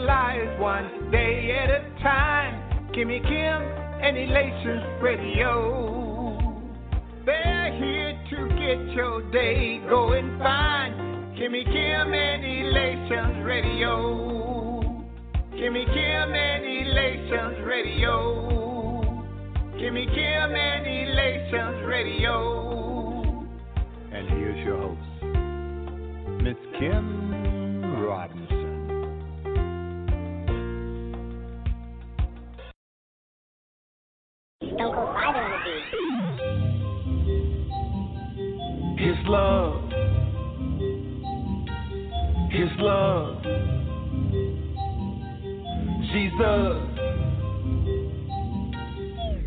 lives one day at a time. Kimmy Kim and Elations Radio. They're here to get your day going fine. Kimmy Kim and Elations Radio. Kimmy Kim and Elations Radio. Kimmy Kim and Elations Radio. And here's your host, Miss Kim Robinson. Don't go fighting with me. His love. His love. Jesus.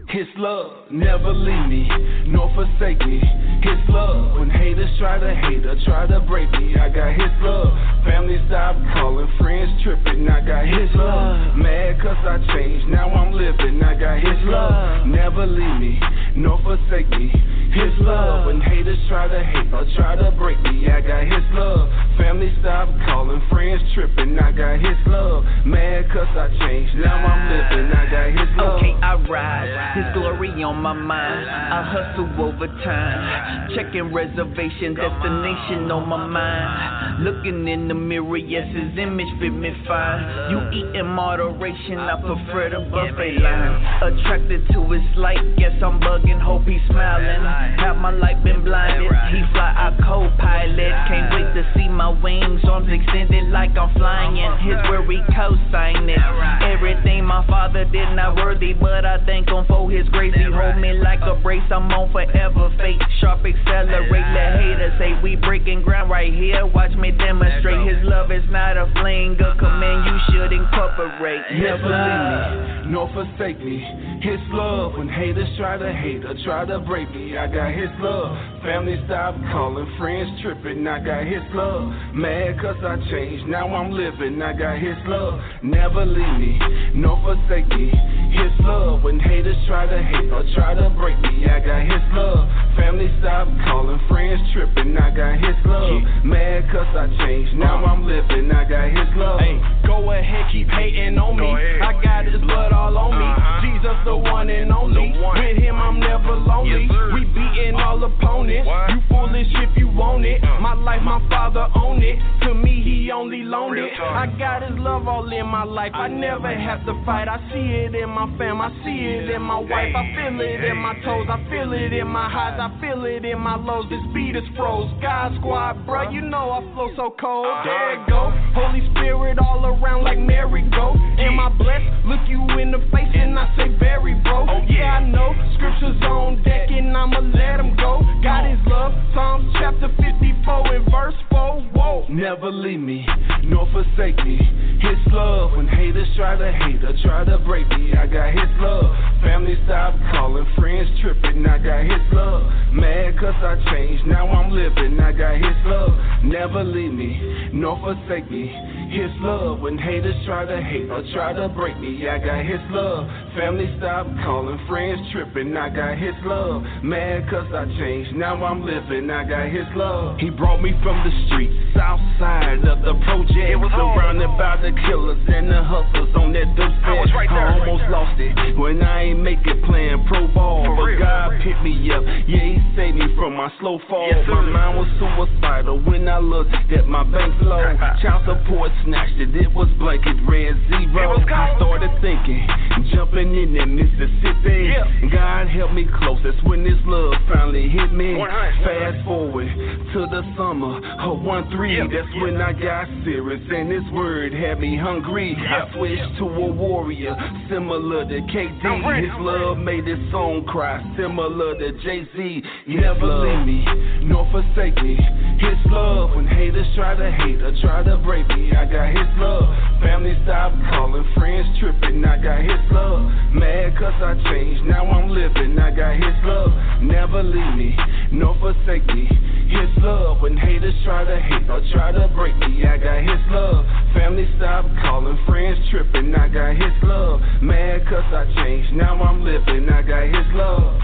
His love never leave me, nor forsake me. His love, when haters try to hate or try to break me, I got his love. Family stop calling, friends tripping, I got his love. Mad cause I changed, now I'm living, I got his love. Never leave me, nor forsake me. His love, when haters try to hate or try to break me, I got his love. Family stop calling, friends tripping, I got his love. Mad cause I changed, now I'm living, I got his love. Okay, I rise, his glory on my mind. I hustle overtime, checking reservation, destination on my mind. Looking in the mirror, yes, his image fit me fine. You eat in moderation, I prefer the buffet line. Attracted to his light, guess I'm bugging, hope he's smiling. Have my life been blinded, he fly, I co-pilot. Can't wait to see my wings, arms extended like I'm flying. His where he co-signed it. Everything my father did not worthy, but I thank him for his grace. He hold me like a brace, I'm on forever fate. Sharp accelerate, let haters say we breaking ground right here. Watch me demonstrate, his love is not a fling, a command you should incorporate. Never leave me, nor forsake me. His love, when haters try to hate or try to break me, I got his love. Family stop calling, friends tripping, I got his love. Mad cause I changed, now I'm living, I got his love. Never leave me, nor forsake me. His love, when haters try to hate or try to break me, I got his love. Family stop calling, friends tripping, I got his love. Mad cause I changed, now I'm living, I got his love. Hey, go ahead, keep hating on me. I got his blood all on me. Jesus the one and only. With him I'm never lonely. We beating all opponents. You foolish if you want it. My life, my father own it. To me, he only loaned it. I got his love all in my life. I never have to fight. I see it in my fam. I see it in my wife. I feel it in my toes. I feel it in my highs. I feel it in my lows. This beat is froze. God squad, bruh, you know I flow so cold. There it go. Holy Spirit all around like merry-go. Am I blessed? Look you in the face and I say very, bro. Yeah, I know. Scriptures on deck and I'ma let him go. God is love. Psalms chapter 54 and verse 4. Whoa. Never leave me, nor forsake me. His love, when haters try to hate or try to break me, I got his love. Family stop calling, friends tripping, I got his love. Mad cause I changed, now I'm living, I got his love. Never leave me, nor forsake me. His love, when haters try to hate or try to break me, I got his love. Family stop calling, friends tripping, I got his love. Mad cause I changed, now I'm living, I got his love. He brought me from the streets, south side of the project. It was surrounded by the killers and the hustlers on that dope set. I almost lost it when I ain't make it playing pro ball. But God picked me up, yeah, he saved me from my slow fall. My mind was suicidal when I looked at my bank flow. Child support snatched it, it was blanket red zero. I started thinking, jumping in that Mississippi. God helped me close, that's when this love finally hit me. Fast forward to the summer of 13, that's when I got serious and his word had me hungry. I switched to a warrior, similar to KD. His love made his song cry, similar to Jay-Z. Never leave me, nor forsake me. His love, when haters try to hate or try to break me, I got his love. Family stop calling, friends tripping, I got his love. Mad cause I changed, now I'm living, I got his love. Never leave me, nor forsake me. His love, when haters try to hate or try to break me, I got his love. Family stop calling, friends tripping, I got his love. Mad cause I changed, now I'm living, I got his love.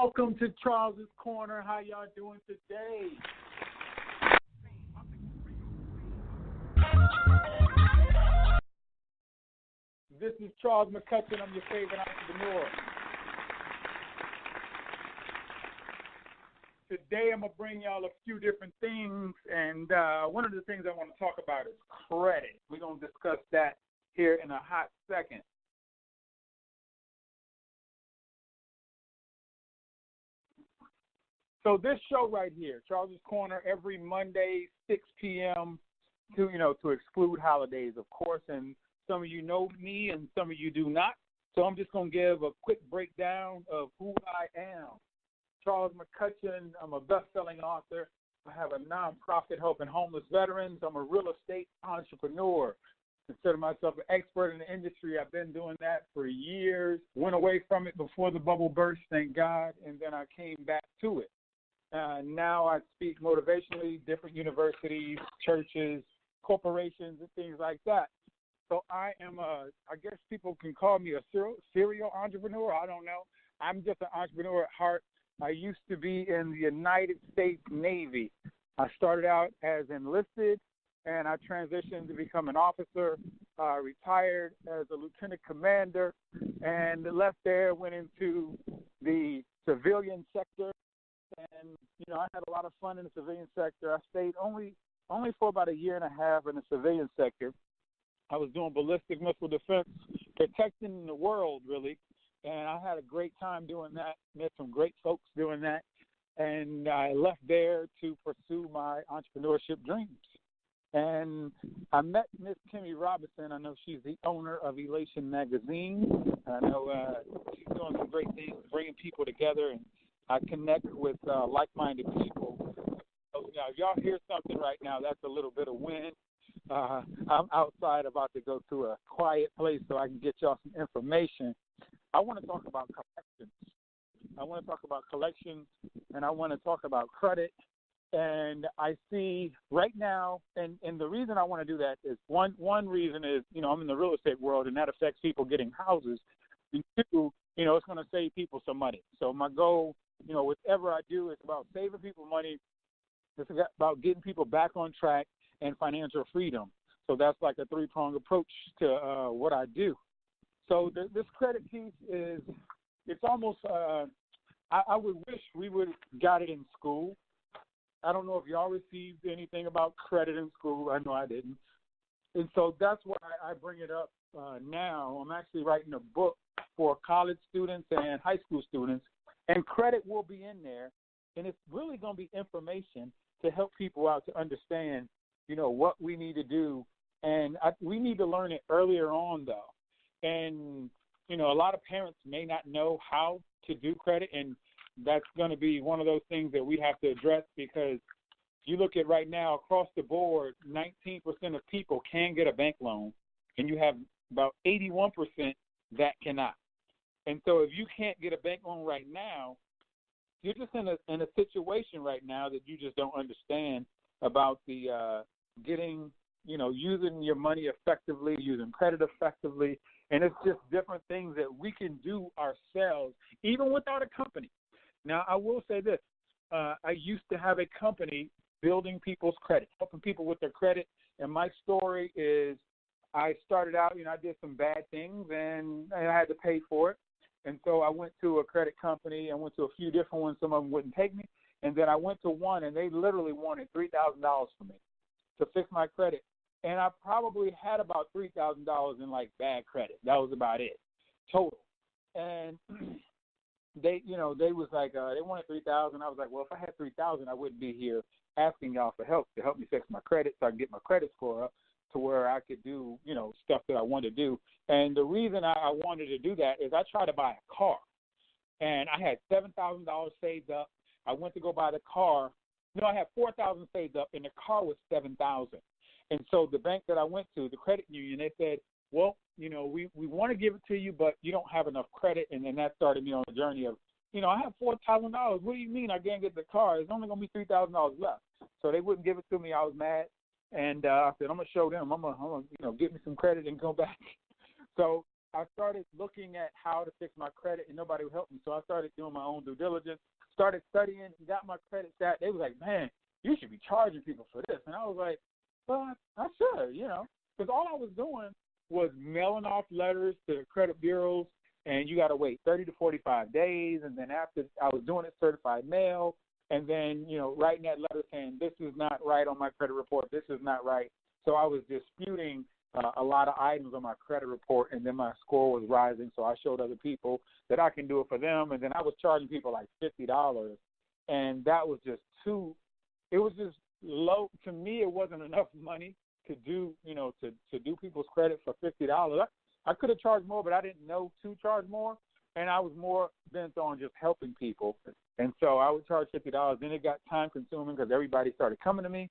Welcome to Charles's Corner. How y'all doing today? This is Charles McCutchen. I'm your favorite entrepreneur. Today I'm going to bring y'all a few different things, and one of the things I want to talk about is credit. We're going to discuss that here in a hot second. So this show right here, Charles's Corner, every Monday, 6 p.m. to exclude holidays, of course, and some of you know me and some of you do not. So I'm just going to give a quick breakdown of who I am. Charles McCutchen, I'm a best-selling author. I have a nonprofit helping homeless veterans. I'm a real estate entrepreneur. Consider myself an expert in the industry. I've been doing that for years. Went away from it before the bubble burst, thank God, and then I came back to it. Now I speak motivationally, different universities, churches, corporations, and things like that. So I am I guess people can call me a serial entrepreneur. I don't know. I'm just an entrepreneur at heart. I used to be in the United States Navy. I started out as enlisted, and I transitioned to become an officer, retired as a lieutenant commander, and left there, went into the civilian sector. And, I had a lot of fun in the civilian sector. I stayed only for about a year and a half in the civilian sector. I was doing ballistic missile defense, protecting the world, really. And I had a great time doing that, met some great folks doing that. And I left there to pursue my entrepreneurship dreams. And I met Miss Kimmy Robinson. I know she's the owner of Elation Magazine. I know she's doing some great things, bringing people together, and I connect with like-minded people. So, if y'all hear something right now, that's a little bit of wind. I'm outside about to go to a quiet place so I can get y'all some information. I want to talk about collections. I want to talk about collections, and I want to talk about credit. And I see right now, and the reason I want to do that is one reason is, I'm in the real estate world, and that affects people getting houses. And two, it's going to save people some money. So my goal, whatever I do, is about saving people money. It's about getting people back on track and financial freedom. So that's like a three-pronged approach to what I do. So this credit piece it's almost, I would wish we would have got it in school. I don't know if y'all received anything about credit in school. I know I didn't. And so that's why I bring it up now. I'm actually writing a book for college students and high school students, and credit will be in there. And it's really going to be information to help people out to understand, what we need to do. And we need to learn it earlier on, though. And, a lot of parents may not know how to do credit, and that's going to be one of those things that we have to address, because you look at right now across the board, 19% of people can get a bank loan, and you have about 81% that cannot. And so if you can't get a bank loan right now, you're just in a situation right now that you just don't understand about the getting, using your money effectively, using credit effectively. And it's just different things that we can do ourselves, even without a company. Now, I will say this. I used to have a company building people's credit, helping people with their credit. And my story is I started out, I did some bad things, and I had to pay for it. And so I went to a credit company. I went to a few different ones. Some of them wouldn't take me. And then I went to one, and they literally wanted $3,000 from me to fix my credit. And I probably had about $3,000 in, bad credit. That was about it, total. And they was like, they wanted $3,000. I was like, well, if I had $3,000, I wouldn't be here asking y'all for help to help me fix my credit so I can get my credit score up to where I could do, stuff that I wanted to do. And the reason I wanted to do that is I tried to buy a car, and I had $7,000 saved up. I went to go buy the car. I had $4,000 saved up, and the car was $7,000. And so the bank that I went to, the credit union, they said, well, we want to give it to you, but you don't have enough credit. And then that started me on a journey of, I have $4,000. What do you mean I can't get the car? It's only going to be $3,000 left. So they wouldn't give it to me. I was mad. And I said, I'm going to show them. I'm going to get me some credit and go back. So I started looking at how to fix my credit, and nobody would help me. So I started doing my own due diligence, started studying, got my credit stat. They was like, man, you should be charging people for this. And I was like, well, I should, because all I was doing was mailing off letters to credit bureaus, and you got to wait 30 to 45 days. And then after, I was doing it certified mail, and then, writing that letter saying this is not right on my credit report, this is not right. So I was disputing a lot of items on my credit report, and then my score was rising, so I showed other people that I can do it for them, and then I was charging people like $50, and that was just it was just low. To me, it wasn't enough money to do, to do people's credit for $50. I could have charged more, but I didn't know to charge more, and I was more bent on just helping people, and so I would charge $50. Then it got time-consuming because everybody started coming to me,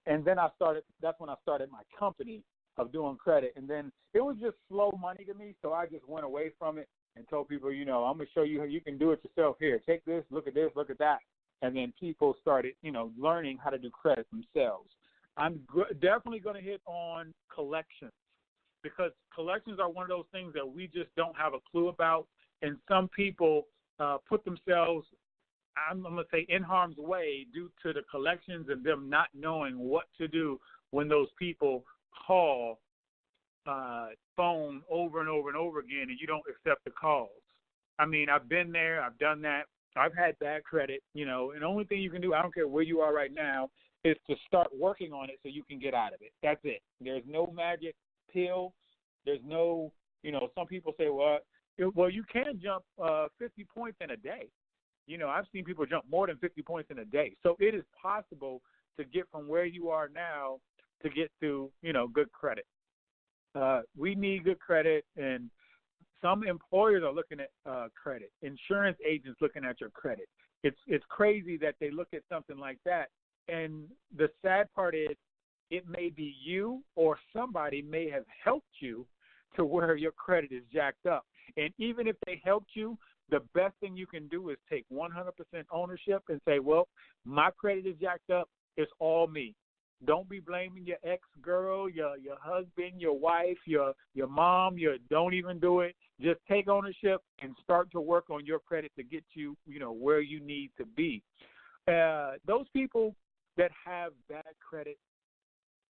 and then that's when I started my company of doing credit. And then it was just slow money to me, so I just went away from it and told people, I'm going to show you how you can do it yourself. Here, take this, look at that. And then people started, learning how to do credit themselves. I'm definitely going to hit on collections, because collections are one of those things that we just don't have a clue about. And some people put themselves, I'm going to say, in harm's way due to the collections and them not knowing what to do when those people call phone over and over and over again, and you don't accept the calls. I mean, I've been there. I've done that. I've had bad credit, and the only thing you can do, I don't care where you are right now, is to start working on it so you can get out of it. That's it. There's no magic pill. There's no, some people say, well, you can jump 50 points in a day. I've seen people jump more than 50 points in a day. So it is possible to get from where you are now to get to, good credit. We need good credit, and some employers are looking at credit. Insurance agents looking at your credit. It's crazy that they look at something like that, and the sad part is it may be you or somebody may have helped you to where your credit is jacked up. And even if they helped you, the best thing you can do is take 100% ownership and say, well, my credit is jacked up. It's all me. Don't be blaming your ex-girl, your husband, your wife, your mom. Don't even do it. Just take ownership and start to work on your credit to get you, where you need to be. Those people that have bad credit,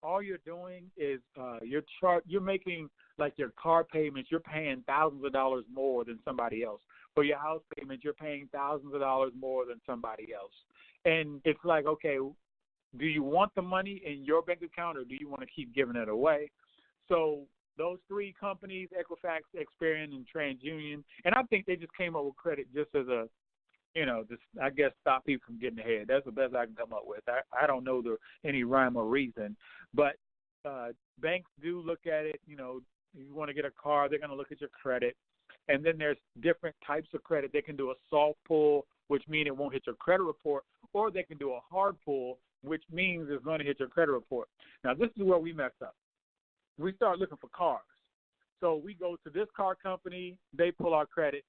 all you're doing is you're making, like, your car payments, you're paying thousands of dollars more than somebody else. For your house payment, you're paying thousands of dollars more than somebody else. And it's like, okay, do you want the money in your bank account, or do you want to keep giving it away? So those three companies, Equifax, Experian, and TransUnion, and I think they just came up with credit just as a, just, I guess, stop people from getting ahead. That's the best I can come up with. I don't know any rhyme or reason. But banks do look at it. You want to get a car, they're going to look at your credit. And then there's different types of credit. They can do a soft pull, which means it won't hit your credit report, or they can do a hard pull, which means it's going to hit your credit report. Now, this is where we mess up. We start looking for cars. So we go to this car company, they pull our credit.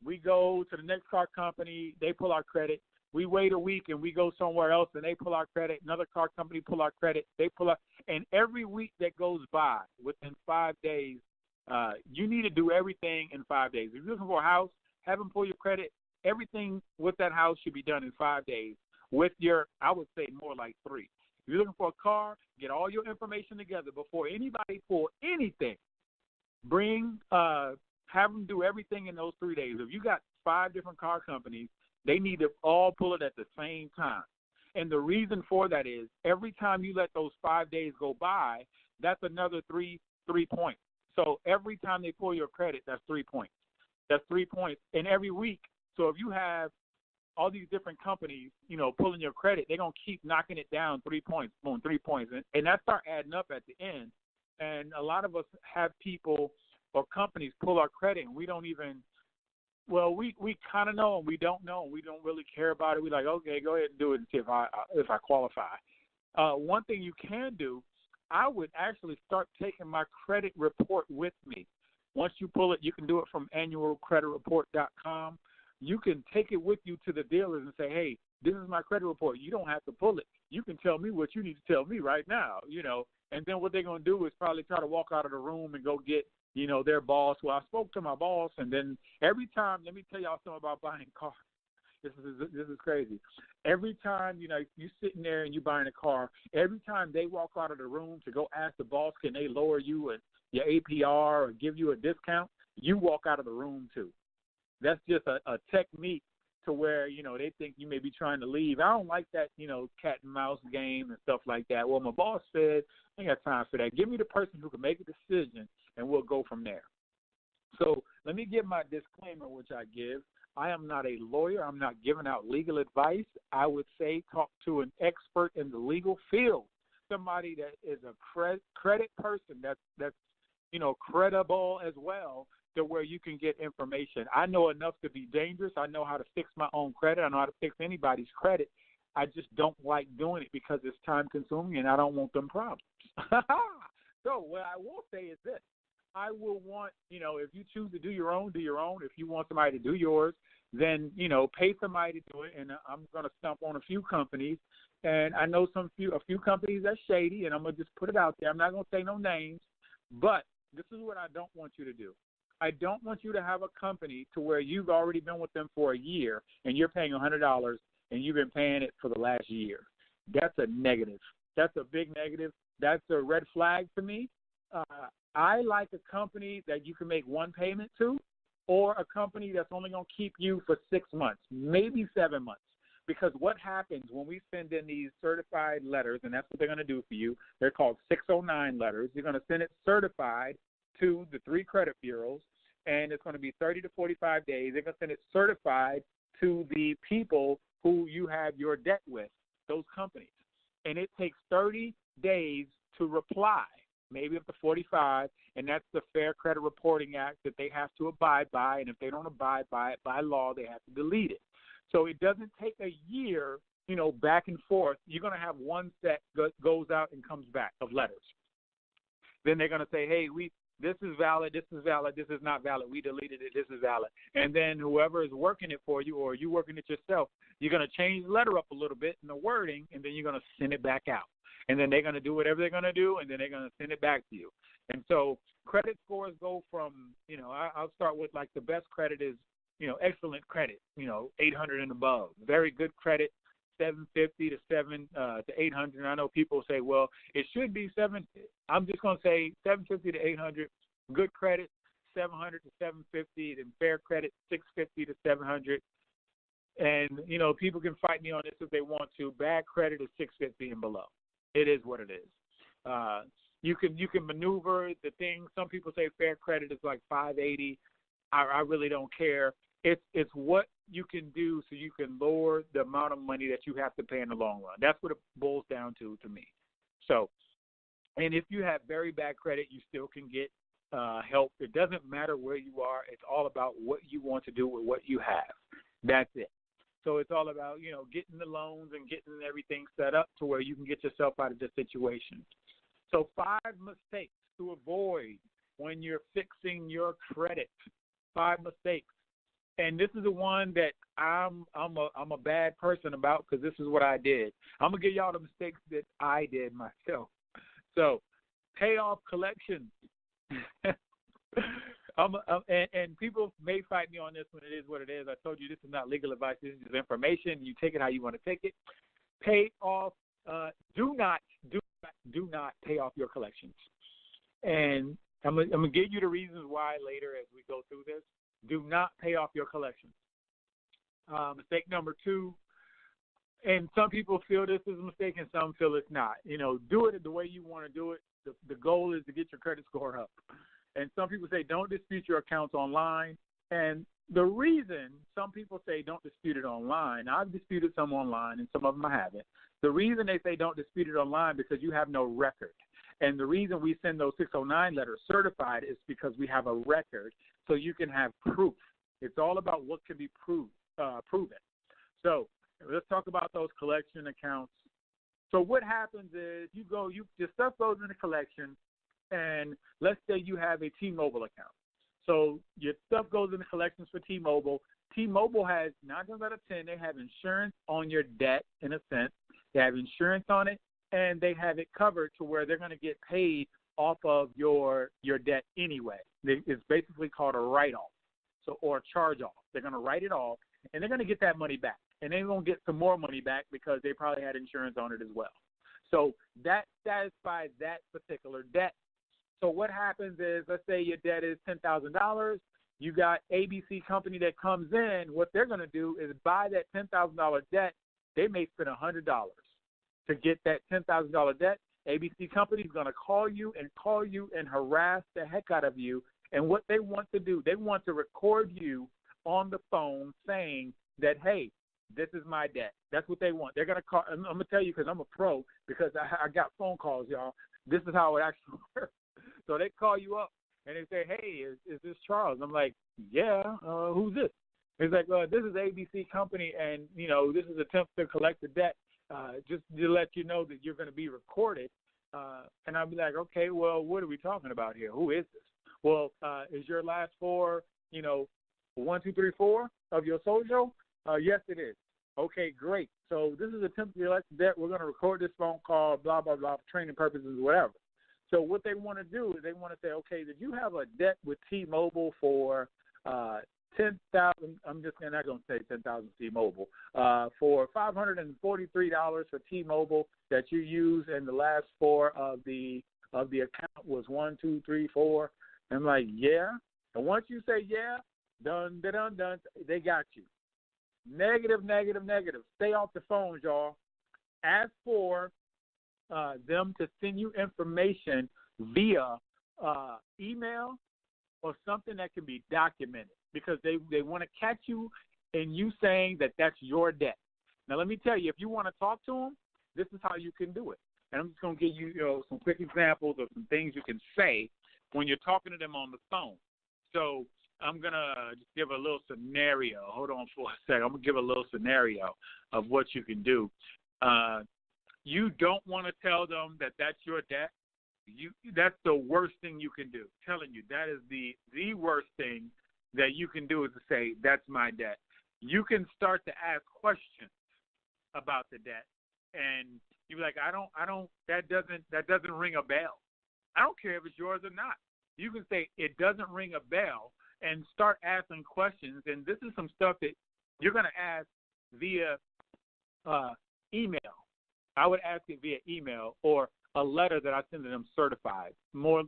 We go to the next car company, they pull our credit. We wait a week and we go somewhere else and they pull our credit. Another car company pull our credit. They pull our, and every week that goes by, within 5 days, you need to do everything in 5 days. If you're looking for a house, have them pull your credit. Everything with that house should be done in 5 days. With I would say more like 3. If you're looking for a car, get all your information together before anybody pull anything. Have them do everything in those 3 days. If you got 5 different car companies, they need to all pull it at the same time. And the reason for that is every time you let those 5 days go by, that's another 3 points. So every time they pull your credit, that's 3 points. That's 3 points. And every week, so if you have all these different companies, pulling your credit, they're going to keep knocking it down 3 points, boom, 3 points. And that start adding up at the end. And a lot of us have people or companies pull our credit, and we don't even, we kind of know and we don't know. And we don't really care about it. We're like, okay, go ahead and do it and see if I qualify. One thing you can do, I would actually start taking my credit report with me. Once you pull it, you can do it from annualcreditreport.com. You can take it with you to the dealers and say, hey, this is my credit report. You don't have to pull it. You can tell me what you need to tell me right now, And then what they're going to do is probably try to walk out of the room and go get their boss. Well, I spoke to my boss, and then every time, let me tell y'all something about buying cars. This is crazy. Every time, you sitting there and you buying a car, every time they walk out of the room to go ask the boss, can they lower you your APR or give you a discount, you walk out of the room too. That's just a technique to where, they think you may be trying to leave. I don't like that, cat and mouse game and stuff like that. Well, my boss said, I ain't got time for that. Give me the person who can make a decision, and we'll go from there. So let me give my disclaimer, which I give. I am not a lawyer. I'm not giving out legal advice. I would say talk to an expert in the legal field, somebody that is a credit person that's credible as well, to where you can get information. I know enough to be dangerous. I know how to fix my own credit. I know how to fix anybody's credit. I just don't like doing it because it's time-consuming, and I don't want them problems. So what I will say is this. I will want, if you choose to do your own, do your own. If you want somebody to do yours, then, pay somebody to do it. And I'm going to stump on a few companies. And I know a few companies that's shady, and I'm going to just put it out there. I'm not going to say no names. But this is what I don't want you to do. I don't want you to have a company to where you've already been with them for a year, and you're paying $100, and you've been paying it for the last year. That's a negative. That's a big negative. That's a red flag to me. I like a company that you can make one payment to, or a company that's only going to keep you for 6 months, maybe 7 months. Because what happens when we send in these certified letters, and that's what they're going to do for you, they're called 609 letters. You're going to send it certified to the 3 credit bureaus, and it's going to be 30 to 45 days. They're going to send it certified to the people who you have your debt with, those companies. And it takes 30 days to reply, maybe up to 45, and that's the Fair Credit Reporting Act that they have to abide by, and if they don't abide by it by law, they have to delete it. So it doesn't take a year, back and forth. You're going to have one set goes out and comes back of letters. Then they're going to say, hey, this is valid, this is valid, this is not valid, we deleted it, this is valid. And then whoever is working it for you, or you working it yourself, you're going to change the letter up a little bit in the wording, and then you're going to send it back out. And then they're going to do whatever they're going to do, and then they're going to send it back to you. And so credit scores go from, I'll start with like the best credit is, excellent credit, 800 and above. Very good credit, 750 to 800. And I know people say, well, it should be I'm just going to say 750 to 800. Good credit, 700 to 750. And fair credit, 650 to 700. And, people can fight me on this if they want to. Bad credit is 650 and below. It is what it is. You can maneuver the thing. Some people say fair credit is like 580. I really don't care. It's what you can do so you can lower the amount of money that you have to pay in the long run. That's what it boils down to me. So, and if you have very bad credit, you still can get help. It doesn't matter where you are. It's all about what you want to do with what you have. That's it. So it's all about, getting the loans and getting everything set up to where you can get yourself out of this situation. So 5 mistakes to avoid when you're fixing your credit. 5 mistakes. And this is the one that I'm a bad person about, because this is what I did. I'm going to give y'all the mistakes that I did myself. So pay off collections. And people may fight me on this when it is what it is. I told you this is not legal advice. This is information. You take it how you want to take it. Pay off. Do not pay off your collections. And I'm going to give you the reasons why later as we go through this. Do not pay off your collections. Mistake number 2, and some people feel this is a mistake and some feel it's not. Do it the way you want to do it. The goal is to get your credit score up. And some people say don't dispute your accounts online. And the reason some people say don't dispute it online, I've disputed some online and some of them I haven't. The reason they say don't dispute it online because you have no record. And the reason we send those 609 letters certified is because we have a record so you can have proof. It's all about what can be proven. So let's talk about those collection accounts. So what happens is your stuff goes in the collection, and let's say you have a T-Mobile account. So your stuff goes in the collections for T-Mobile. T-Mobile has 9 times out of 10, they have insurance on your debt in a sense. They have insurance on it, and they have it covered to where they're going to get paid off of your debt anyway. It's basically called a write-off, or a charge-off. They're going to write it off, and they're going to get that money back. And they're going to get some more money back because they probably had insurance on it as well. So that satisfies that particular debt. So what happens is, let's say your debt is $10,000. You got ABC company that comes in. What they're going to do is buy that $10,000 debt. They may spend $100 to get that $10,000 debt. ABC company is going to call you and harass the heck out of you. And what they want to do, they want to record you on the phone saying that, hey, this is my debt. That's what they want. They're going to call. I'm going to tell you because I'm a pro, because I got phone calls, y'all. This is how it actually works. So they call you up and they say, hey, is this Charles? I'm like, yeah, who's this? It's like, this is ABC company, and, this is attempt to collect the debt, just to let you know that you're going to be recorded. And I'll be like, okay, well, what are we talking about here? Who is this? Well, is your last four, 1, 2, 3, 4 of your social? Yes, it is. Okay, great. So this is attempt to collect the debt. We're going to record this phone call, blah, blah, blah, for training purposes, whatever. So what they want to do is they want to say, okay, did you have a debt with T-Mobile for $10,000? I'm just not going to say $10,000 T-Mobile. For $543 for T-Mobile that you used, and the last four of the account was 1, 2, 3, 4. I'm like, yeah. And once you say yeah, done, they got you. Negative. Stay off the phones, y'all. Ask for them to send you information via email or something that can be documented, because they want to catch you in you saying that that's your debt. Now, let me tell you, if you want to talk to them, this is how you can do it. And I'm just going to give you, some quick examples of some things you can say when you're talking to them on the phone. So I'm going to just give a little scenario. Hold on for a second. I'm going to give a little scenario of what you can do. You don't want to tell them that that's your debt. That's the worst thing you can do. I'm telling you, that is the worst thing that you can do, is to say, that's my debt. You can start to ask questions about the debt, and you're like, that doesn't ring a bell. I don't care if it's yours or not. You can say it doesn't ring a bell and start asking questions. And this is some stuff that you're going to ask via email. I would ask it via email or a letter that I send to them certified. No,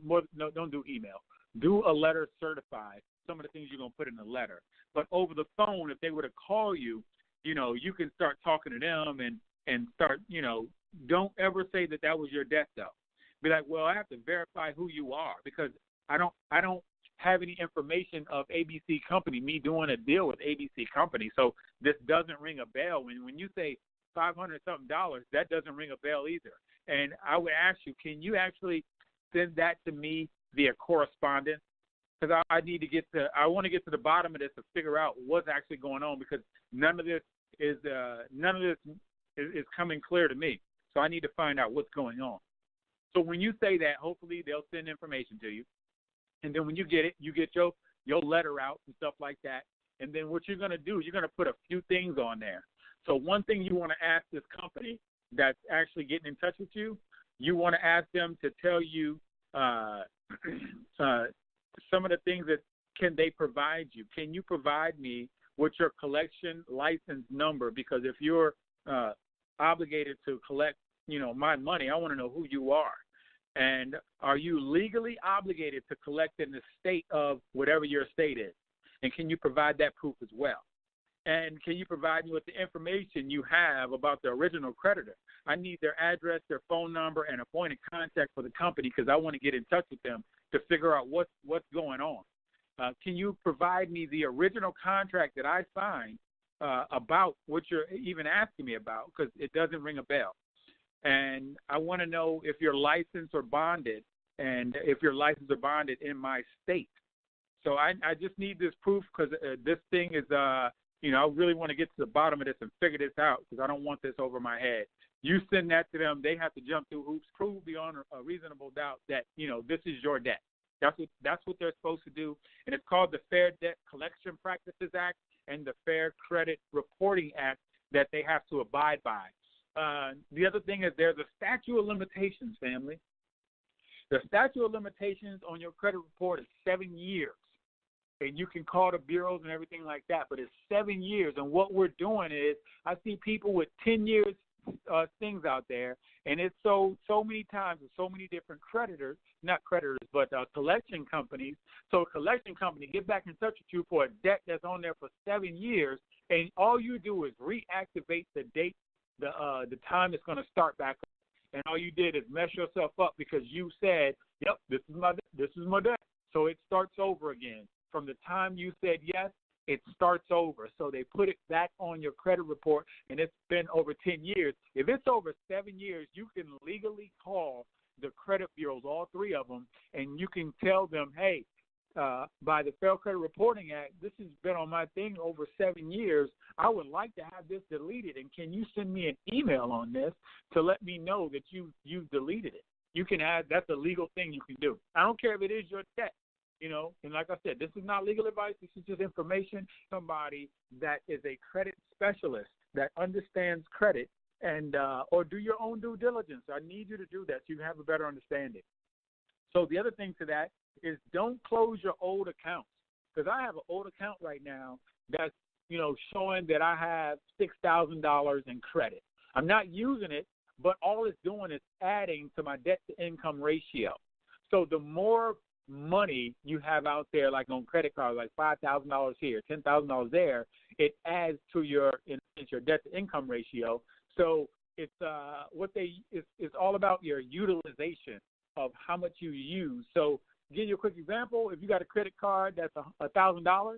don't do email. Do a letter certified. Some of the things you're going to put in the letter. But over the phone, if they were to call you, you can start talking to them and start, don't ever say that was your debt, though. Be like, well, I have to verify who you are, because I don't have any information of ABC company, me doing a deal with ABC company. So this doesn't ring a bell. When you say $500-something, that doesn't ring a bell either. And I would ask you, can you actually send that to me via correspondence? Because I want to get to the bottom of this to figure out what's actually going on, because none of this is coming clear to me. So I need to find out what's going on. So when you say that, hopefully they'll send information to you. And then when you get it, you get your letter out and stuff like that. And then what you're going to do is you're going to put a few things on there. So one thing you want to ask this company that's actually getting in touch with you, you want to ask them to tell you some of the things that can they provide you. Can you provide me with your collection license number? Because if you're obligated to collect, my money, I want to know who you are. And are you legally obligated to collect in the state of whatever your state is? And can you provide that proof as well? And can you provide me with the information you have about the original creditor? I need their address, their phone number, and a point of contact for the company, because I want to get in touch with them to figure out what's going on. Can you provide me the original contract that I signed about what you're even asking me about, because it doesn't ring a bell. And I want to know if you're licensed or bonded, and if you're licensed or bonded in my state. So I just need this proof, because this thing is, I really want to get to the bottom of this and figure this out, because I don't want this over my head. You send that to them, they have to jump through hoops, prove beyond a reasonable doubt that, this is your debt. That's what they're supposed to do. And it's called the Fair Debt Collection Practices Act and the Fair Credit Reporting Act that they have to abide by. The other thing is there's a statute of limitations, family. The statute of limitations on your credit report is 7 years. And you can call the bureaus and everything like that, but it's 7 years. And what we're doing is I see people with 10 years things out there, and it's so many times with so many different creditors, not creditors, but collection companies. So a collection company get back in touch with you for a debt that's on there for 7 years, and all you do is reactivate the date, the time it's going to start back up. And all you did is mess yourself up because you said, yep, this is my debt. So it starts over again. From the time you said yes, it starts over. So they put it back on your credit report, and it's been over 10 years. If it's over 7 years, you can legally call the credit bureaus, all three of them, and you can tell them, hey, by the Fair Credit Reporting Act, this has been on my thing over 7 years. I would like to have this deleted, and can you send me an email on this to let me know that you've deleted it? You can add, that's a legal thing you can do. I don't care if it is your debt. You know, and like I said, this is not legal advice. This is just information. Somebody that is a credit specialist that understands credit and or do your own due diligence. I need you to do that so you can have a better understanding. So the other thing to that is don't close your old accounts, because I have an old account right now that's, you know, showing that I have $6,000 in credit. I'm not using it, but all it's doing is adding to my debt-to-income ratio. So the more money you have out there, like on credit cards, like $5,000 here, $10,000 there, it adds to your debt-to-income ratio. So it's it's all about your utilization of how much you use. So to give you a quick example, if you got a credit card that's $1,000,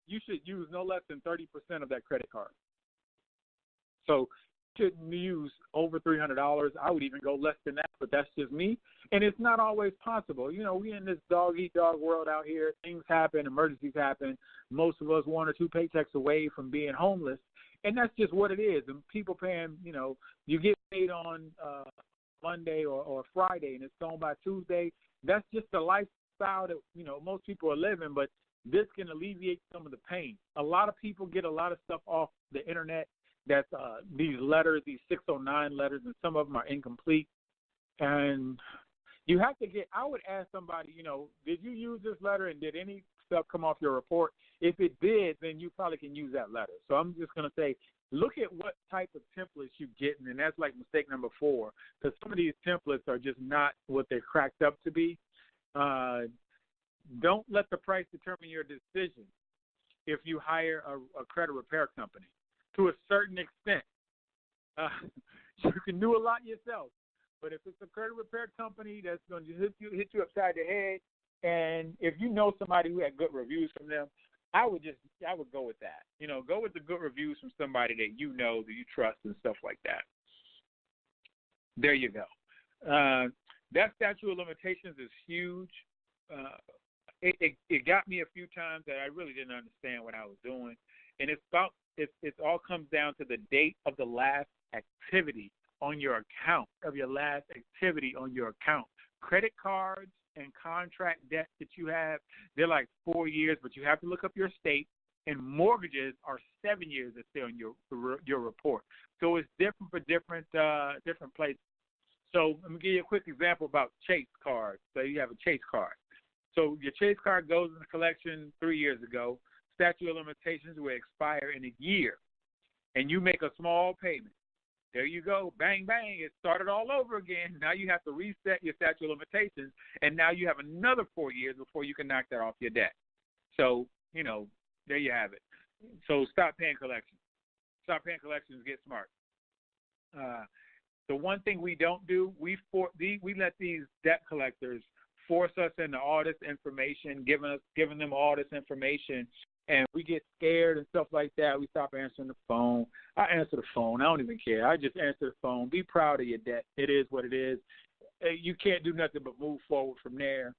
you should use no less than 30% of that credit card. So shouldn't use over $300. I would even go less than that, but that's just me. And it's not always possible. You know, we in this dog-eat-dog world out here. Things happen, emergencies happen. Most of us 1 or 2 paychecks away from being homeless, and that's just what it is. And people paying, you know, you get paid on Monday or Friday, and it's gone by Tuesday. That's just the lifestyle that, you know, most people are living, but this can alleviate some of the pain. A lot of people get a lot of stuff off the internet. That's these letters, these 609 letters, and some of them are incomplete. And you have to get, I would ask somebody, you know, did you use this letter and did any stuff come off your report? If it did, then you probably can use that letter. So I'm just going to say, look at what type of templates you're getting, and that's like mistake number 4, because some of these templates are just not what they're cracked up to be. Don't let the price determine your decision if you hire a credit repair company. To a certain extent, you can do a lot yourself, but if it's a credit repair company that's going to hit you upside the head, and if you know somebody who had good reviews from them, I would go with that. You know, go with the good reviews from somebody that you know, that you trust, and stuff like that. There you go. That statute of limitations is huge. It got me a few times that I really didn't understand what I was doing, and it all comes down to the date of the last activity on your account, Credit cards and contract debt that you have, they're like 4 years, but you have to look up your state, and mortgages are 7 years that stay on your report. So it's different for different places. So let me give you a quick example about Chase cards. So you have a Chase card. So your Chase card goes into collection 3 years ago. Statute of limitations will expire in a year, and you make a small payment. There you go. Bang, bang. It started all over again. Now you have to reset your statute of limitations, and now you have another 4 years before you can knock that off your debt. So, you know, there you have it. So stop paying collections. Stop paying collections. Get smart. The one thing we don't do, we let these debt collectors force us into all this information, giving them all this information, and we get scared and stuff like that. We stop answering the phone. I answer the phone. I don't even care. I just answer the phone. Be proud of your debt. It is what it is. You can't do nothing but move forward from there.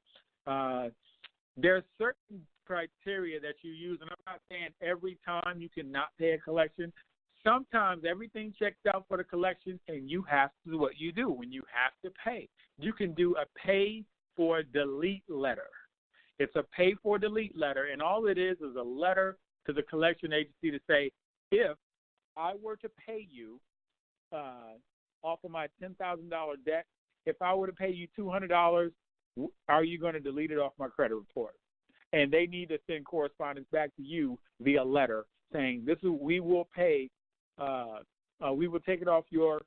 There's certain criteria that you use, and I'm not saying every time you cannot pay a collection. Sometimes everything checks out for the collection, and you have to do what you do when you have to pay. You can do a pay for delete letter. It's a pay for delete letter, and all it is a letter to the collection agency to say, if I were to pay you off of my $10,000 debt, if I were to pay you $200, are you going to delete it off my credit report? And they need to send correspondence back to you via letter saying we will pay, we will take it off your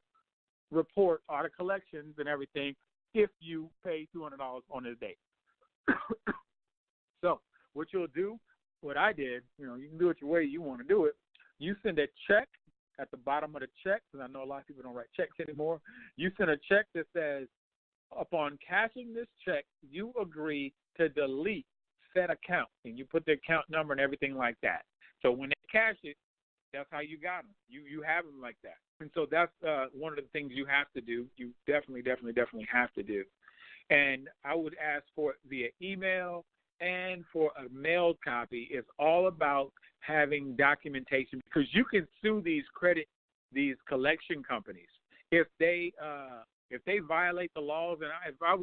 report, auto collections and everything, if you pay $200 on this date. So what you'll do, what I did, you can do it your way you want to do it. You send a check at the bottom of the check, because I know a lot of people don't write checks anymore. You send a check that says, upon cashing this check, you agree to delete said account, and you put the account number and everything like that. So when they cash it, that's how you got them. You have them like that. And so that's one of the things you have to do. You definitely have to do. And I would ask for it via email and for a mailed copy. It's all about having documentation, because you can sue these collection companies if they violate the laws. And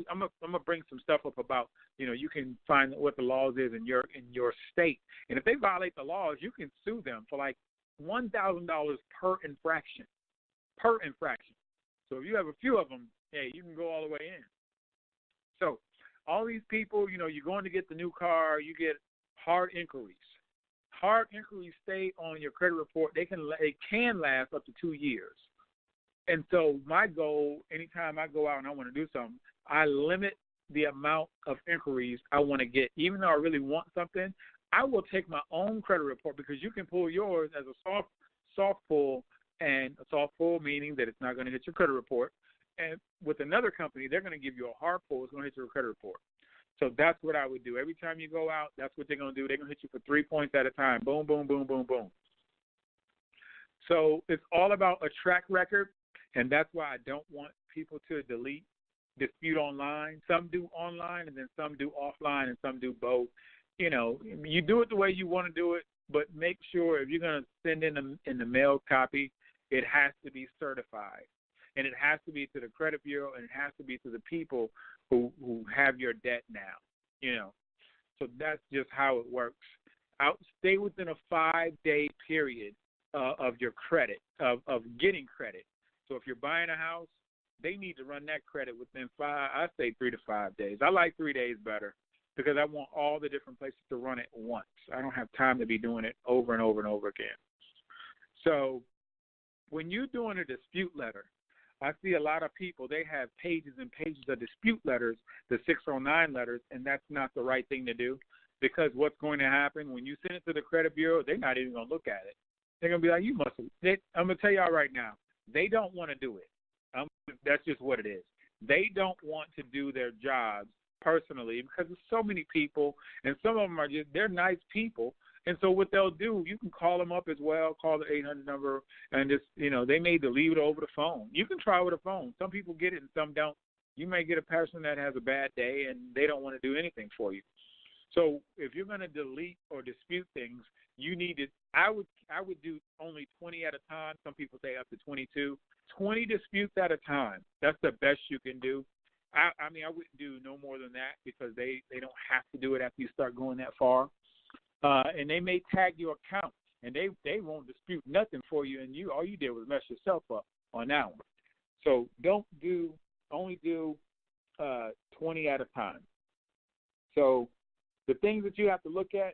I'm gonna bring some stuff up about, you can find what the laws is in your state, and if they violate the laws, you can sue them for like $1,000 per infraction. So if you have a few of them, hey, you can go all the way in. So all these people, you're going to get the new car, you get hard inquiries. Hard inquiries stay on your credit report. They can last up to 2 years. And so my goal, anytime I go out and I want to do something, I limit the amount of inquiries I want to get. Even though I really want something, I will take my own credit report, because you can pull yours as a soft pull, and a soft pull meaning that it's not going to hit your credit report. And with another company, they're going to give you a hard pull. It's going to hit your credit report. So that's what I would do. Every time you go out, that's what they're going to do. They're going to hit you for 3 points at a time. Boom, boom, boom, boom, boom. So it's all about a track record, and that's why I don't want people to dispute online. Some do online, and then some do offline, and some do both. You do it the way you want to do it, but make sure if you're going to send in the mail copy, it has to be certified. And it has to be to the credit bureau, and it has to be to the people who have your debt now, So that's just how it works. Stay within a 5-day period of your credit, of getting credit. So if you're buying a house, they need to run that credit within 3 to 5 days. I like 3 days better, because I want all the different places to run it once. I don't have time to be doing it over and over and over again. So when you're doing a dispute letter, I see a lot of people, they have pages and pages of dispute letters, the 609 letters, and that's not the right thing to do, because what's going to happen when you send it to the credit bureau, they're not even going to look at it. They're going to be like, you must have. I'm going to tell y'all right now, they don't want to do it. That's just what it is. They don't want to do their jobs personally, because there's so many people, and some of them they're nice people. And so what they'll do, you can call them up as well, call the 800 number, and just, they may leave it over the phone. You can try with a phone. Some people get it and some don't. You may get a person that has a bad day and they don't want to do anything for you. So if you're going to delete or dispute things, you need to, I would do only 20 at a time. Some people say up to 22. 20 disputes at a time. That's the best you can do. I wouldn't do no more than that, because they don't have to do it after you start going that far. And they may tag your account, and they won't dispute nothing for you, and all you did was mess yourself up on that one. So only do 20 at a time. So the things that you have to look at,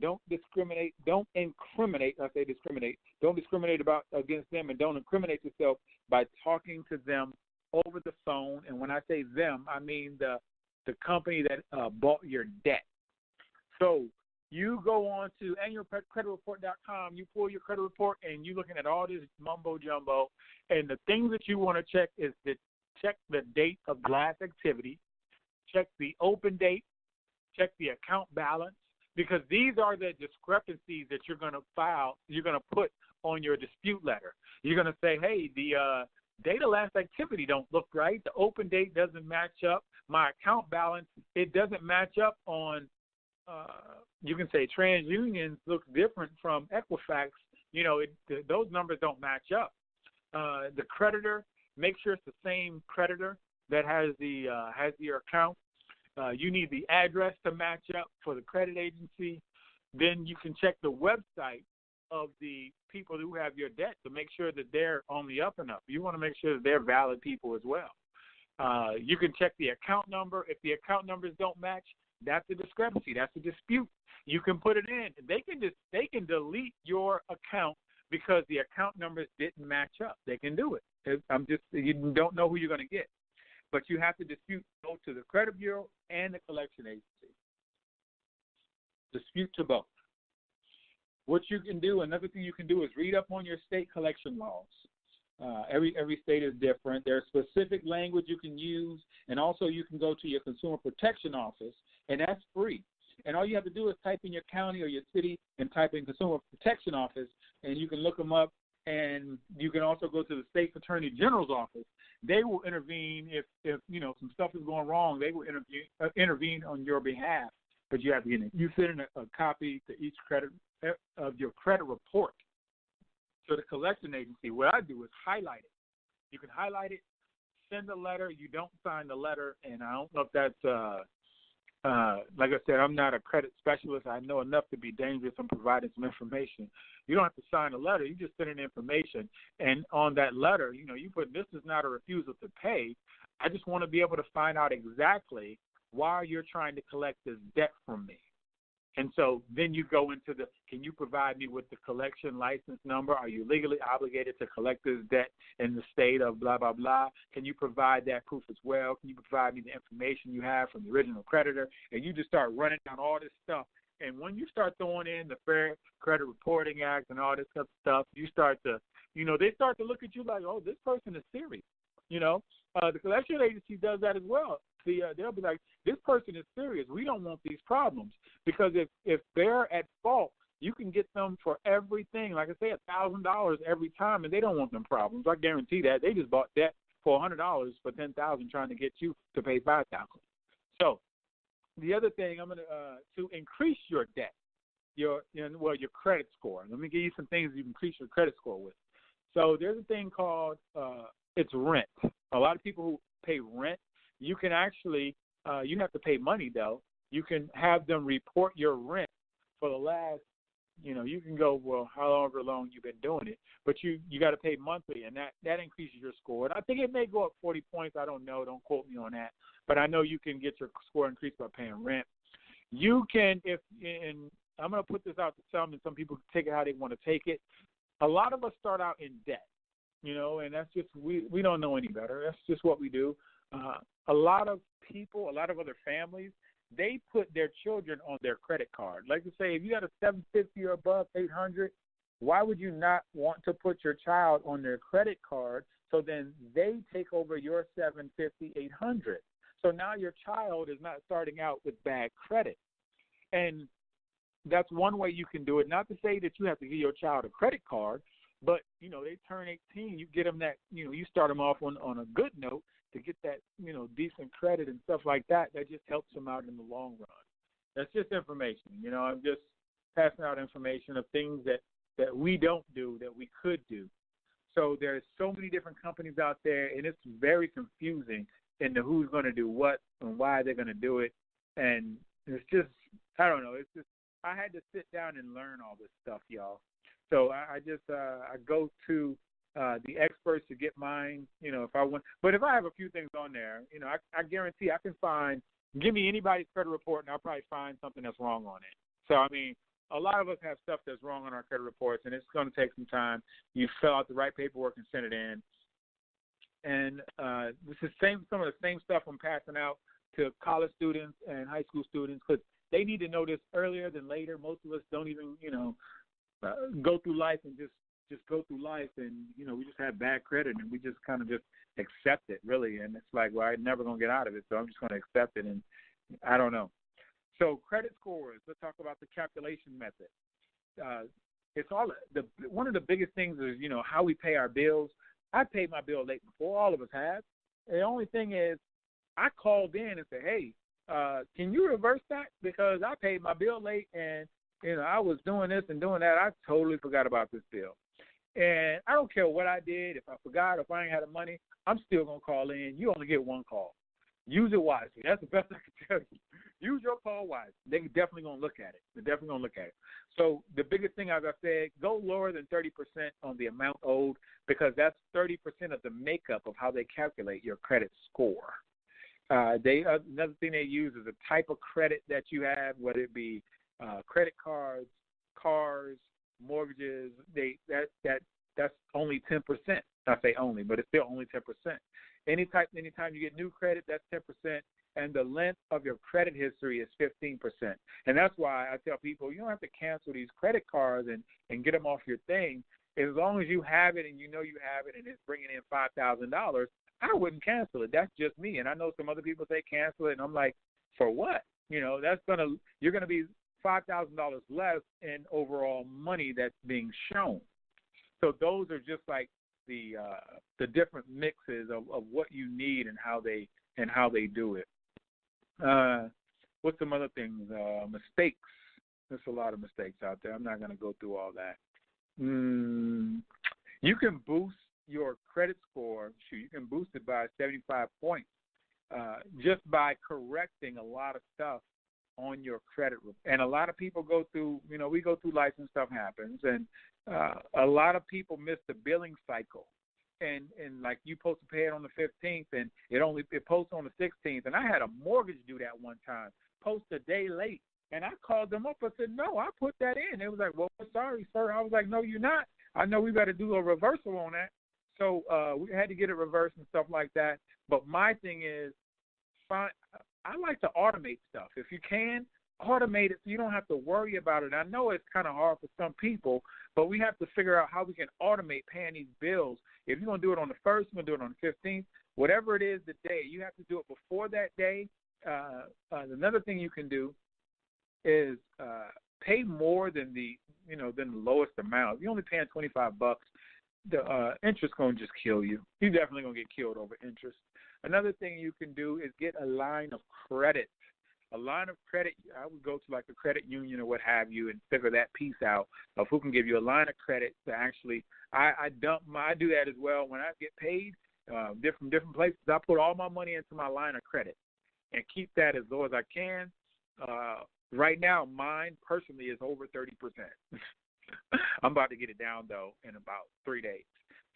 don't discriminate, don't incriminate. I say discriminate. Don't discriminate against them, and don't incriminate yourself by talking to them over the phone. And when I say them, I mean the company that bought your debt. So you go on to annualcreditreport.com, you pull your credit report, and you're looking at all this mumbo-jumbo. And the things that you want to check is to check the date of last activity, check the open date, check the account balance, because these are the discrepancies that you're going to put on your dispute letter. You're going to say, hey, the date of last activity don't look right. The open date doesn't match up. My account balance, it doesn't match up on you can say TransUnion looks different from Equifax. Those numbers don't match up. The creditor, make sure it's the same creditor that has your account. You need the address to match up for the credit agency. Then you can check the website of the people who have your debt to make sure that they're on the up and up. You want to make sure that they're valid people as well. You can check the account number. If the account numbers don't match, that's a discrepancy. That's a dispute. You can put it in. They can delete your account because the account numbers didn't match up. They can do it. You don't know who you're going to get, but you have to dispute both to the credit bureau and the collection agency. Dispute to both. What you can do, another thing you can do is read up on your state collection laws. Every state is different. There's specific language you can use, and also you can go to your consumer protection office, and that's free. And all you have to do is type in your county or your city and type in consumer protection office, and you can look them up. And you can also go to the state attorney general's office. They will intervene if some stuff is going wrong. They will intervene on your behalf. But you have to get you send in a copy to each credit of your credit report to the collection agency. What I do is highlight it. You can highlight it, send a letter. You don't sign the letter, and I don't know if that's like I said, I'm not a credit specialist. I know enough to be dangerous. I'm providing some information. You don't have to sign a letter. You just send in information, and on that letter, you put, this is not a refusal to pay. I just want to be able to find out exactly why you're trying to collect this debt from me. And so then you go into can you provide me with the collection license number? Are you legally obligated to collect this debt in the state of blah, blah, blah? Can you provide that proof as well? Can you provide me the information you have from the original creditor? And you just start running down all this stuff. And when you start throwing in the Fair Credit Reporting Act and all this other stuff, you start to, they start to look at you like, oh, this person is serious. The collection agency does that as well. They'll be like, this person is serious. We don't want these problems. Because if they're at fault, you can get them for everything. Like I say, $1,000 every time, and they don't want them problems. I guarantee that. They just bought debt for $100 for $10,000 trying to get you to pay $5,000. So the other thing, I'm going to increase your debt, your credit score. Let me give you some things you can increase your credit score with. So there's a thing called it's rent. A lot of people who pay rent, you can actually you have to pay money though. You can have them report your rent for the last, you can go, well, however long you've been doing it, but you got to pay monthly, and that increases your score. And I think it may go up 40 points. I don't know. Don't quote me on that. But I know you can get your score increased by paying rent. You can, and I'm going to put this out to some, and some people take it how they want to take it. A lot of us start out in debt, and that's just, we don't know any better. That's just what we do. A lot of people, a lot of other families, they put their children on their credit card. Like to say, if you got a 750 or above 800, why would you not want to put your child on their credit card so then they take over your 750, 800? So now your child is not starting out with bad credit. And that's one way you can do it. Not to say that you have to give your child a credit card, but, they turn 18, you get them that, you start them off on a good note to get that, decent credit and stuff like that. That just helps them out in the long run. That's just information. I'm just passing out information of things that we don't do that we could do. So there's so many different companies out there, and it's very confusing into who's going to do what and why they're going to do it. And it's just, I don't know. It's just, I had to sit down and learn all this stuff, y'all. So I just I go to the experts to get mine, if I want. But if I have a few things on there, I guarantee I can give me anybody's credit report, and I'll probably find something that's wrong on it. So, I mean, a lot of us have stuff that's wrong on our credit reports, and it's going to take some time. You fill out the right paperwork and send it in. And this is some of the same stuff I'm passing out to college students and high school students, because they need to know this earlier than later. Most of us don't even, go through life and just go through life, and we just have bad credit, and we just kind of just accept it, really. And it's like, well, I'm never gonna get out of it, so I'm just gonna accept it. And I don't know. So credit scores. Let's talk about the calculation method. It's all one of the biggest things is how we pay our bills. I paid my bill late before. All of us have. The only thing is, I called in and said, hey, can you reverse that, because I paid my bill late, and I was doing this and doing that. I totally forgot about this bill. And I don't care what I did. If I forgot, if I ain't had the money, I'm still going to call in. You only get one call. use it wisely. That's the best I can tell you. Use your call wisely. They're definitely going to look at it. They're definitely going to look at it. So the biggest thing, as I said, go lower than 30% on the amount owed, because that's 30% of the makeup of how they calculate your credit score. Another thing they use is the type of credit that you have, whether it be credit cards, cars, mortgages. That's only 10%. I say only, but it's still only 10%. Anytime you get new credit, that's 10%, and the length of your credit history is 15%. And that's why I tell people you don't have to cancel these credit cards and get them off your thing. As long as you have it and you know you have it and it's bringing in $5,000, I wouldn't cancel it. That's just me. And I know some other people say cancel it, and I'm like, for what? You're gonna be $5,000 less in overall money that's being shown. So those are just like the different mixes of what you need and how they do it. What's some other things? Mistakes. There's a lot of mistakes out there. I'm not going to go through all that. You can boost your credit score. You can boost it by 75 points just by correcting a lot of stuff on your credit. And a lot of people go through, we go through life and stuff happens, and a lot of people miss the billing cycle. And like you supposed to pay it on the 15th, and it posts on the 16th. And I had a mortgage do that one time, post a day late. And I called them up. I said, no, I put that in. They was like, well, sorry, sir. I was like, no, you're not. I know we got to do a reversal on that. So we had to get it reversed and stuff like that. But my thing is, I like to automate stuff. If you can, automate it so you don't have to worry about it. I know it's kind of hard for some people, but we have to figure out how we can automate paying these bills. If you're going to do it on the 1st, you're going to do it on the 15th, whatever it is the day, you have to do it before that day. Another thing you can do is pay more than the lowest amount. If you're only paying $25, the interest going to just kill you. You're definitely going to get killed over interest. Another thing you can do is get a line of credit. A line of credit, I would go to like a credit union or what have you and figure that piece out of who can give you a line of credit to actually, I do that as well. When I get paid different places, I put all my money into my line of credit and keep that as low as I can. Right now, mine personally is over 30%. I'm about to get it down, though, in about 3 days.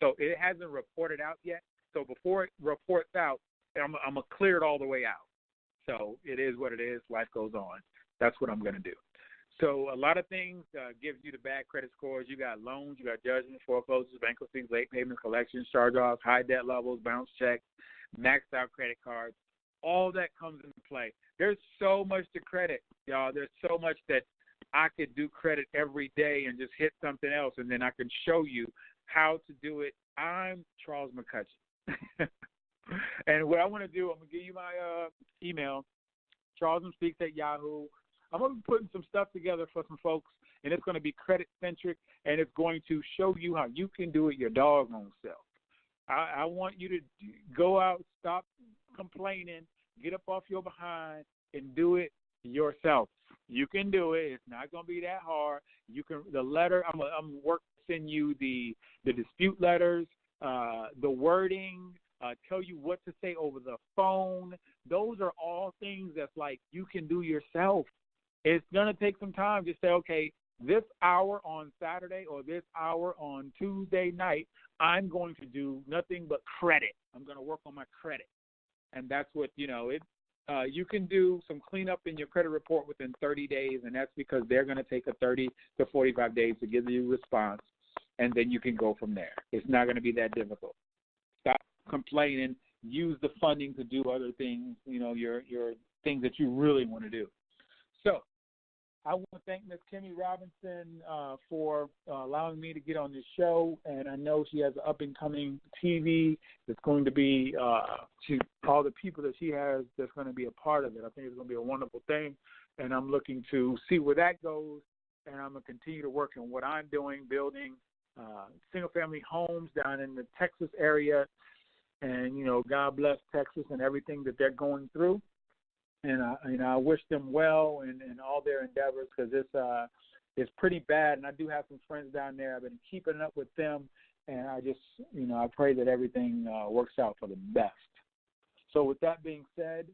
So it hasn't reported out yet. So before it reports out, I'm going to clear it all the way out. So it is what it is. Life goes on. That's what I'm going to do. So a lot of things gives you the bad credit scores. You got loans, you got judgments, foreclosures, bankruptcies, late payments, collections, charge-offs, high debt levels, bounce checks, maxed out credit cards. All that comes into play. There's so much to credit, y'all. There's so much that I could do credit every day and just hit something else, and then I can show you how to do it. I'm Charles McCutchen. And what I want to do, I'm going to give you my email, charlesmspeaks@yahoo. I'm going to be putting some stuff together for some folks, and it's going to be credit-centric, and it's going to show you how you can do it your doggone self. I want you to go out, stop complaining, get up off your behind, and do it yourself. You can do it. It's not going to be that hard. You can. The letter, I'm working to send you the dispute letters, the wording, tell you what to say over the phone. Those are all things that's like you can do yourself. It's going to take some time to say, okay, this hour on Saturday or this hour on Tuesday night, I'm going to do nothing but credit. I'm going to work on my credit. And that's what, you can do some cleanup in your credit report within 30 days, and that's because they're going to take a 30 to 45 days to give you a response, and then you can go from there. It's not going to be that difficult. Stop complaining. Use the funding to do other things, your things that you really want to do. So I want to thank Ms. Kimmy Robinson for allowing me to get on this show, and I know she has an up-and-coming TV that's going to be all the people that she has that's going to be a part of it. I think it's going to be a wonderful thing, and I'm looking to see where that goes, and I'm going to continue to work on what I'm doing, building single-family homes down in the Texas area, and, God bless Texas and everything that they're going through. And I wish them well in all their endeavors because it's pretty bad. And I do have some friends down there. I've been keeping up with them, and I just, I pray that everything works out for the best. So with that being said,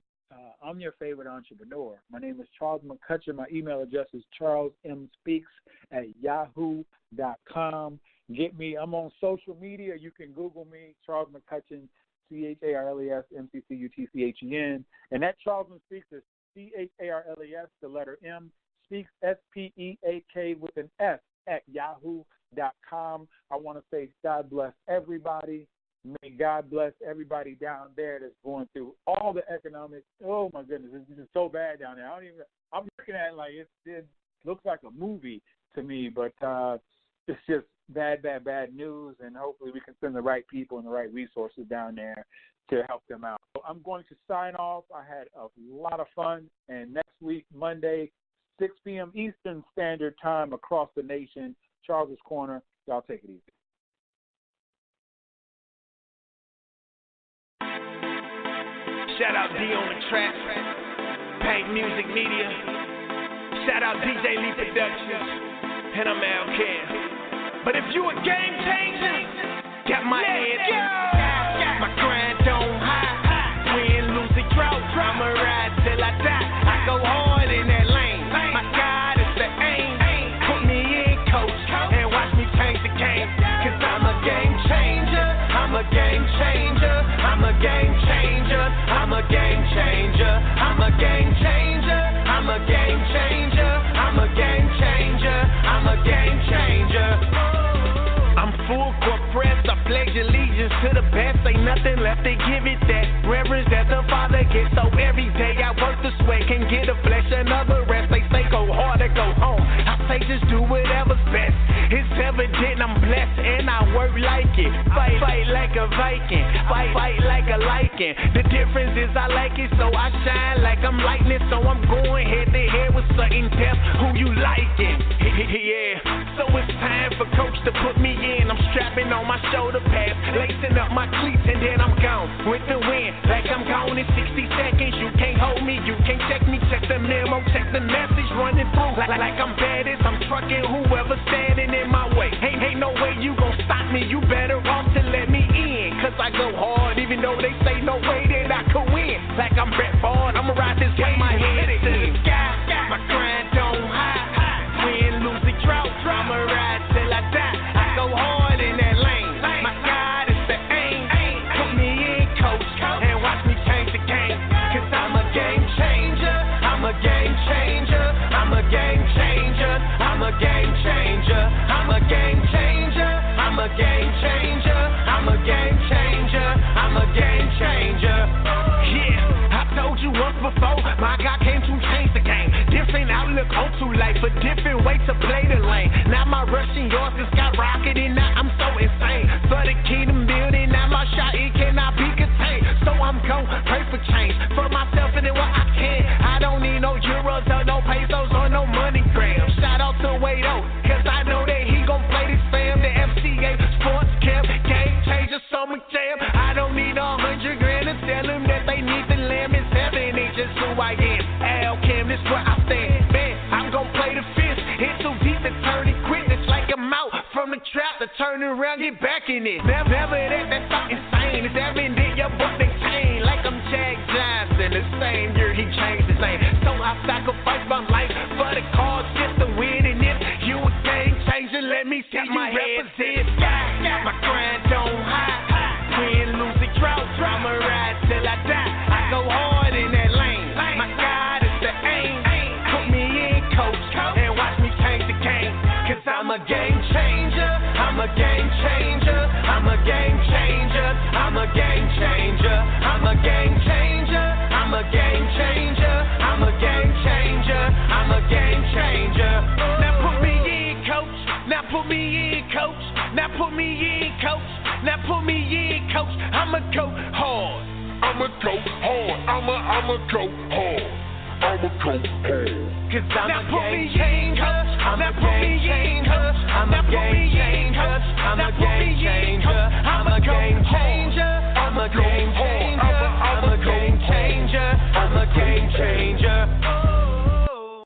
I'm your favorite entrepreneur. My name is Charles McCutchen. My email address is charlesmspeaks@yahoo.com. Get me. I'm on social media. You can Google me, Charles McCutchen, CharlesMcCutchen. And that Charles Speaks is CHARLES, the letter M, Speaks, SPEAK with an S at yahoo.com. I want to say God bless everybody. May God bless everybody down there that's going through all the economic. Oh my goodness, this is so bad down there. I'm looking at it like it looks like a movie to me, but it's just bad news. And hopefully we can send the right people and the right resources down there to help them out. So I'm going to sign off. I had a lot of fun, and next week, Monday, 6 p.m. Eastern Standard Time across the nation, Charles' Corner. Y'all take it easy. Shout out D on the track, Paint Music Media. Shout out DJ Lee Productions, and I'm Al Ken. But if you a game changer, got my head, my grind don't hide. Win, lose, or draw, I'ma ride till I die. I go hard in that lane. My God is the aim. Put me in, coach, and watch me change the game. 'Cause I'm a game changer. I'm a game changer. I'm a game changer. I'm a game changer. I'm a game changer. I'm a game changer. I'm a game changer. I'm a game changer. I'm full court press. I pledge allegiance to the best. Ain't nothing left to give it that reverence that the Father gets. So every day I work the sweat, can get a flesh another rest. They say go hard or go home. I say just do whatever's best. It's evident I'm blessed and I work like it. Fight like a Viking. Fight like a lichen. The difference is I like it, so I shine like I'm lightning. So I'm going head to head with certain depth. Who you liking? Yeah. So it's time for coach to put me in. I'm strapping on my shoulder pads, lacing up my cleats, and then I'm gone with the wind. Like I'm gone in 60 seconds. You can't hold me, you can't check me. Check the memo, check the message running through. Like I'm baddest, I'm trucking whoever standing in my way. Ain't no way you gon' stop me. You better off to let me in. 'Cause I go hard, even though they say no way that I could win. Like I'm Brett Ford, I'ma ride this way. My head to the sky, my grind don't hide. Win, lose, or draw, I'ma ride till I die. I go hard in that lane. My God is the aim. Put me in, coach, and watch me change the game. 'Cause I'm a game changer. I'm a game changer. I'm a game changer. I'm a game changer. I'm a game changer. I'm a game changer. I'm a game changer. I'm a game changer. Yeah, I told you once before, my God came to change the game. Different outlook on to life, a different way to play the lane. Now my rushing yards is skyrocketing, now I'm so insane. For the kingdom building, now my shot, it cannot be contained. So I'm gon' pray for change, for myself and then what I can. I don't need no euros or no pesos or no money grams. Shout out to Wado, 'cause I know that he gon' play this fam. The FCA Sports Camp, game changer, summer jam. I don't need 100 grand to tell them that they need the lamb. It's heaven, ain't just who I am. Al Kim, this where I stand. Man, I'm gon' play the fifth. It's so deep to turn it quick. It's like I'm out from the trap to turn around, get back in it. Never that's not insane. It's evident your book they chain. Like I'm Jack Johnson, the same year he changed his name. So I sacrificed my life for the cause, just to win. And if you a game changer, let me see you represent. My grind don't hide. Win, lose, or draw, I'ma ride till I die. I go hard in that lane. My God is the aim. Put me in, coach, and watch me change the game. 'Cause I'm a game changer. I'm a game changer. I'm a game changer. I'm a game changer. I'm a game changer. I'm a game changer. I'm a game changer. I'm a game changer. Now put me in, coach. Now put me in, coach. Now put me in, coach. Now put me in, coach. I'ma go hard. I'ma go hard. I'ma go hard. I'ma go hard. 'Cause I'm a game changer. I'm a game changer. I'm a game changer. I'm a game changer. I'm a game changer. I'm a game changer.